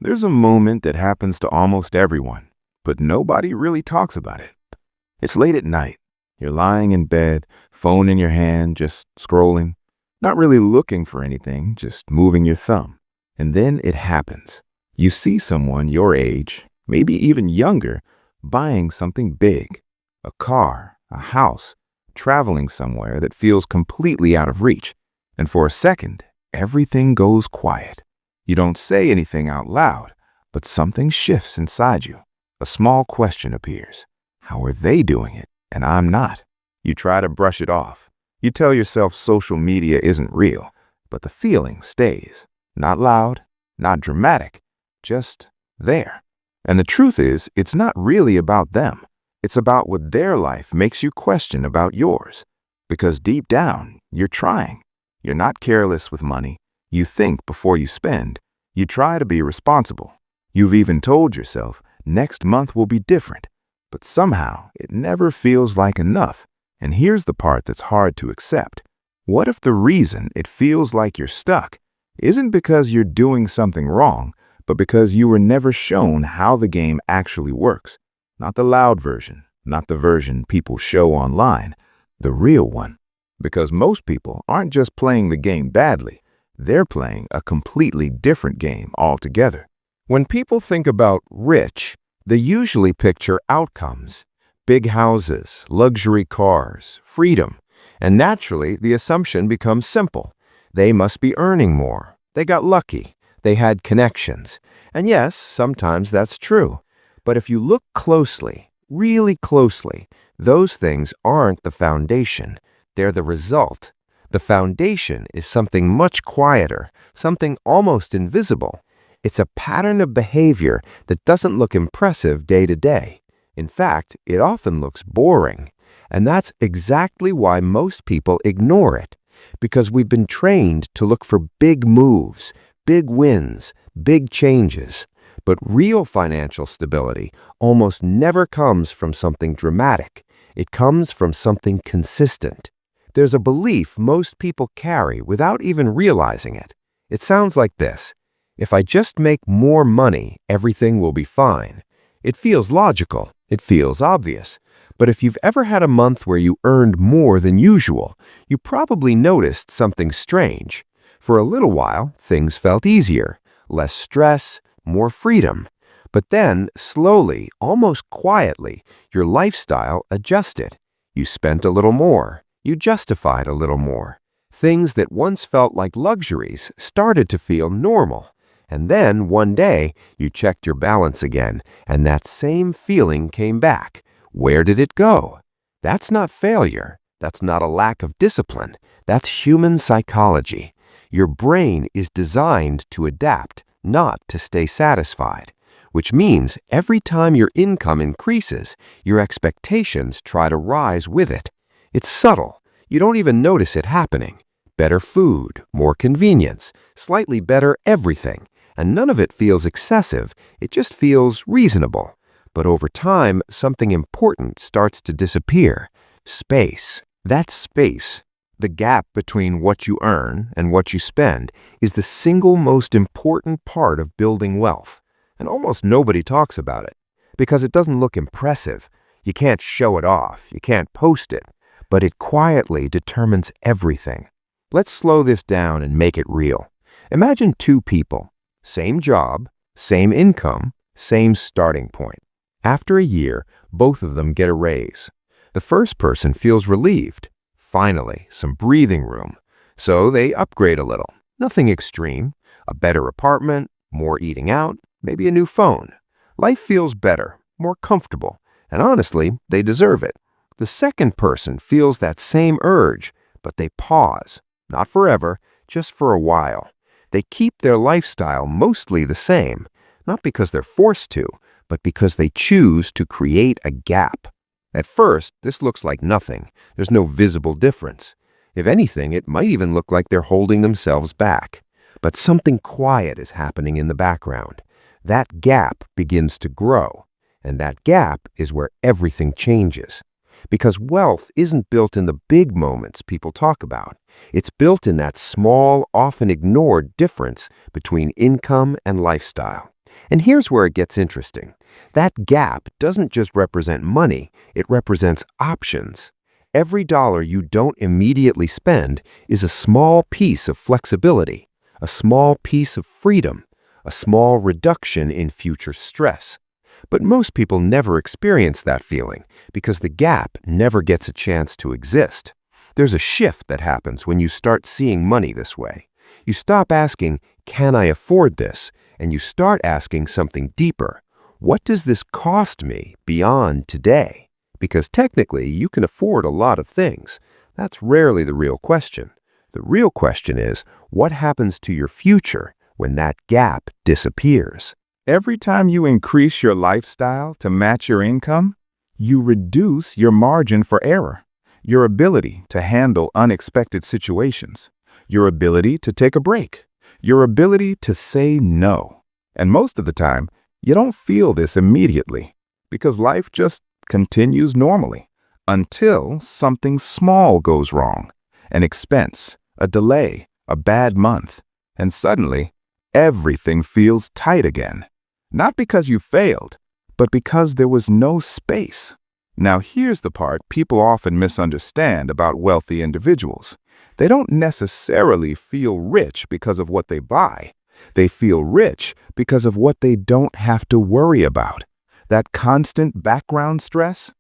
There's a moment that happens to almost everyone, but nobody really talks about it. It's late at night. You're lying in bed, phone in your hand, just scrolling, not really looking for anything, just moving your thumb. And then it happens. You see someone your age, maybe even younger, buying something big, a car, a house, traveling somewhere that feels completely out of reach. And for a second, everything goes quiet. You don't say anything out loud, but something shifts inside you. A small question appears. How are they doing it, and I'm not? You try to brush it off. You tell yourself social media isn't real, but the feeling stays. Not loud, not dramatic, just there. And the truth is, it's not really about them. It's about what their life makes you question about yours. Because deep down, you're trying. You're not careless with money. You think before you spend. You try to be responsible. You've even told yourself, next month will be different. But somehow, it never feels like enough. And here's the part that's hard to accept. What if the reason it feels like you're stuck isn't because you're doing something wrong, but because you were never shown how the game actually works? Not the loud version, not the version people show online, the real one. Because most people aren't just playing the game badly, they're playing a completely different game altogether. When people think about rich, they usually picture outcomes, big houses, luxury cars, freedom, and naturally the assumption becomes simple. They must be earning more. They got lucky. They had connections. And yes, sometimes that's true. But if you look closely, really closely, those things aren't the foundation. They're the result. The foundation is something much quieter, something almost invisible. It's a pattern of behavior that doesn't look impressive day to day. In fact, it often looks boring. And that's exactly why most people ignore it. Because we've been trained to look for big moves, big wins, big changes. But real financial stability almost never comes from something dramatic. It comes from something consistent. There's a belief most people carry without even realizing it. It sounds like this: if I just make more money, everything will be fine. It feels logical. It feels obvious. But if you've ever had a month where you earned more than usual, you probably noticed something strange. For a little while, things felt easier, less stress, more freedom. But then, slowly, almost quietly, your lifestyle adjusted. You spent a little more. You justified a little more. Things that once felt like luxuries started to feel normal. And then, one day, you checked your balance again, and that same feeling came back. Where did it go? That's not failure. That's not a lack of discipline. That's human psychology. Your brain is designed to adapt, not to stay satisfied. Which means every time your income increases, your expectations try to rise with it. It's subtle. You don't even notice it happening. Better food, more convenience, slightly better everything. And none of it feels excessive. It just feels reasonable. But over time, something important starts to disappear. Space. That space, the gap between what you earn and what you spend, is the single most important part of building wealth. And almost nobody talks about it because it doesn't look impressive. You can't show it off. You can't post it. But it quietly determines everything. Let's slow this down and make it real. Imagine two people, same job, same income, same starting point. After a year, both of them get a raise. The first person feels relieved. Finally, some breathing room. So they upgrade a little. Nothing extreme. A better apartment, more eating out, maybe a new phone. Life feels better, more comfortable, and honestly, they deserve it. The second person feels that same urge, but they pause. Not forever, just for a while. They keep their lifestyle mostly the same, not because they're forced to, but because they choose to create a gap. At first, this looks like nothing. There's no visible difference. If anything, it might even look like they're holding themselves back. But something quiet is happening in the background. That gap begins to grow, and that gap is where everything changes. Because wealth isn't built in the big moments people talk about. It's built in that small, often ignored difference between income and lifestyle. And here's where it gets interesting. That gap doesn't just represent money, it represents options. Every dollar you don't immediately spend is a small piece of flexibility, a small piece of freedom, a small reduction in future stress. But most people never experience that feeling because the gap never gets a chance to exist. There's a shift that happens when you start seeing money this way. You stop asking, "Can I afford this?" and you start asking something deeper. What does this cost me beyond today? Because technically, you can afford a lot of things. That's rarely the real question. The real question is, what happens to your future when that gap disappears? Every time you increase your lifestyle to match your income, you reduce your margin for error, your ability to handle unexpected situations, your ability to take a break, your ability to say no. And most of the time, you don't feel this immediately because life just continues normally until something small goes wrong, an expense, a delay, a bad month, and suddenly everything feels tight again. Not because you failed, but because there was no space. Now here's the part people often misunderstand about wealthy individuals. They don't necessarily feel rich because of what they buy. They feel rich because of what they don't have to worry about. That constant background stress?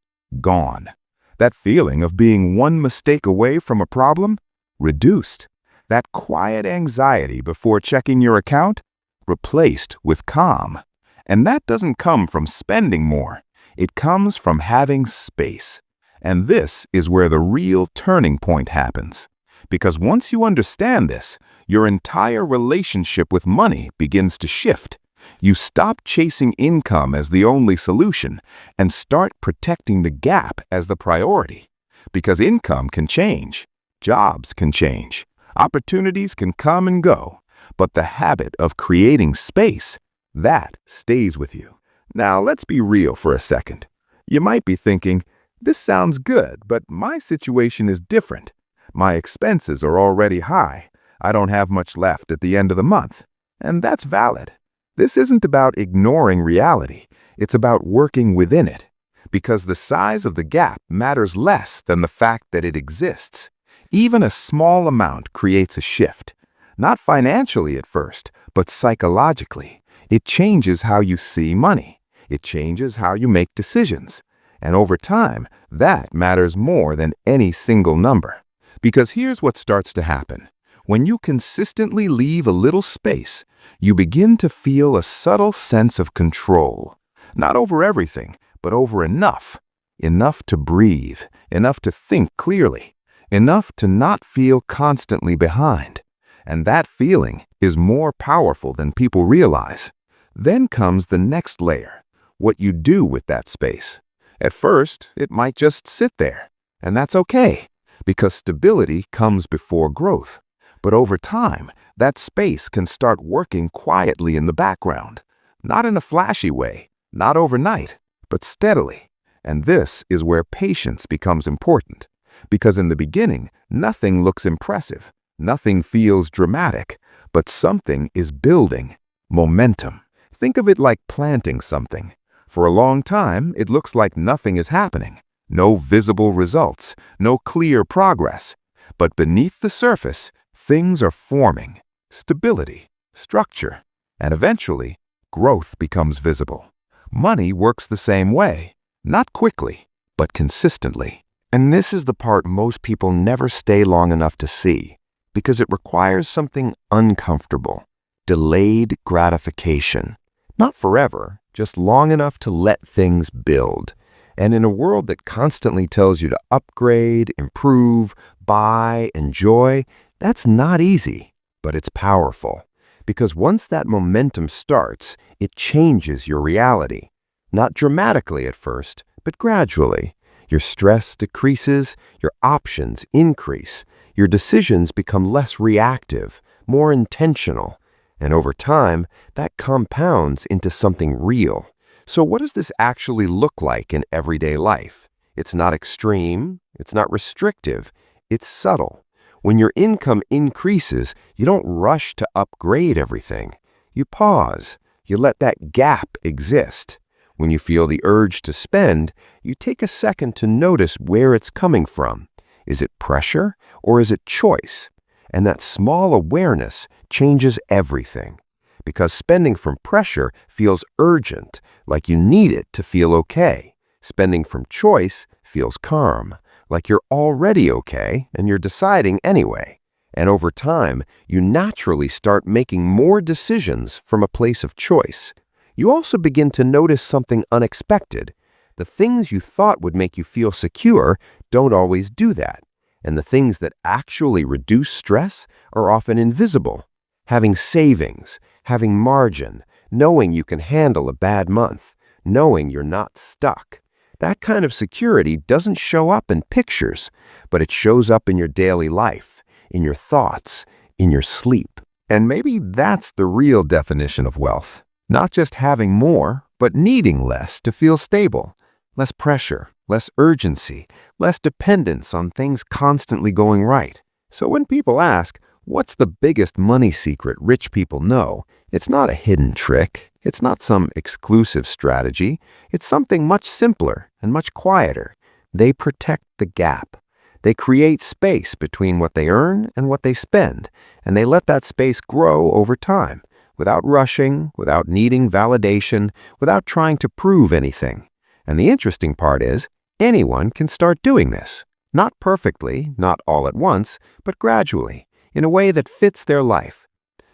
Gone. That feeling of being one mistake away from a problem? Reduced. That quiet anxiety before checking your account? Replaced with calm. And that doesn't come from spending more. It comes from having space. And this is where the real turning point happens. Because once you understand this, your entire relationship with money begins to shift. You stop chasing income as the only solution and start protecting the gap as the priority. Because income can change, jobs can change, opportunities can come and go, but the habit of creating space, that stays with you. Now, let's be real for a second. You might be thinking, this sounds good, but my situation is different. My expenses are already high. I don't have much left at the end of the month. And that's valid. This isn't about ignoring reality. It's about working within it. Because the size of the gap matters less than the fact that it exists. Even a small amount creates a shift. Not financially at first, but psychologically. It changes how you see money. It changes how you make decisions. And over time, that matters more than any single number. Because here's what starts to happen. When you consistently leave a little space, you begin to feel a subtle sense of control. Not over everything, but over enough. Enough to breathe, enough to think clearly, enough to not feel constantly behind. And that feeling is more powerful than people realize. Then comes the next layer, what you do with that space. At first, it might just sit there, and that's okay, because stability comes before growth. But over time, that space can start working quietly in the background, not in a flashy way, not overnight, but steadily. And this is where patience becomes important, because in the beginning, nothing looks impressive, nothing feels dramatic, but something is building momentum. Think of it like planting something. For a long time, it looks like nothing is happening. No visible results, no clear progress. But beneath the surface, things are forming. Stability, structure, and eventually, growth becomes visible. Money works the same way. Not quickly, but consistently. And this is the part most people never stay long enough to see, because it requires something uncomfortable. Delayed gratification. Not forever, just long enough to let things build. And in a world that constantly tells you to upgrade, improve, buy, enjoy, that's not easy, but it's powerful. Because once that momentum starts, it changes your reality. Not dramatically at first, but gradually. Your stress decreases, your options increase, your decisions become less reactive, more intentional. And over time, that compounds into something real. So what does this actually look like in everyday life? It's not extreme, it's not restrictive, it's subtle. When your income increases, you don't rush to upgrade everything. You pause, You let that gap exist. When you feel the urge to spend, you take a second to notice where it's coming from. Is it pressure or is it choice? And that small awareness changes everything. Because spending from pressure feels urgent, like you need it to feel okay. Spending from choice feels calm, like you're already okay and you're deciding anyway. And over time, you naturally start making more decisions from a place of choice. You also begin to notice something unexpected. The things you thought would make you feel secure don't always do that. And the things that actually reduce stress are often invisible. Having savings, having margin, knowing you can handle a bad month, knowing you're not stuck. That kind of security doesn't show up in pictures, but it shows up in your daily life, in your thoughts, in your sleep. And maybe that's the real definition of wealth. Not just having more, but needing less to feel stable. Less pressure, less urgency, less dependence on things constantly going right. So when people ask, what's the biggest money secret rich people know? It's not a hidden trick. It's not some exclusive strategy. It's something much simpler and much quieter. They protect the gap. They create space between what they earn and what they spend, and they let that space grow over time, without rushing, without needing validation, without trying to prove anything. And the interesting part is, anyone can start doing this. Not perfectly, not all at once, but gradually, in a way that fits their life.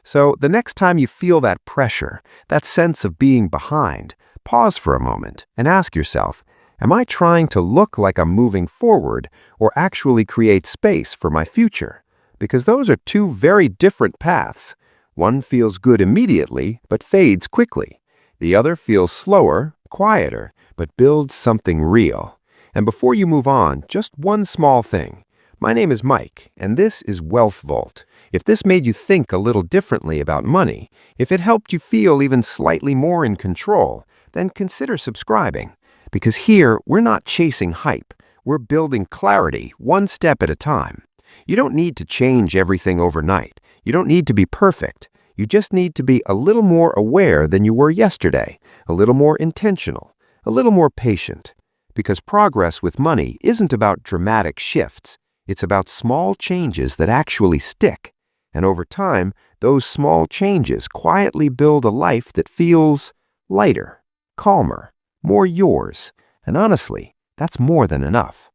So the next time you feel that pressure, that sense of being behind, pause for a moment and ask yourself, am I trying to look like I'm moving forward or actually create space for my future? Because those are two very different paths. One feels good immediately, but fades quickly. The other feels slower, quieter, but builds something real. And before you move on, just one small thing. My name is Mike, and this is Wealth Vault. If this made you think a little differently about money, if it helped you feel even slightly more in control, then consider subscribing. Because here, we're not chasing hype. We're building clarity one step at a time. You don't need to change everything overnight. You don't need to be perfect. You just need to be a little more aware than you were yesterday, a little more intentional, a little more patient. Because progress with money isn't about dramatic shifts. It's about small changes that actually stick. And over time, those small changes quietly build a life that feels lighter, calmer, more yours. And honestly, that's more than enough.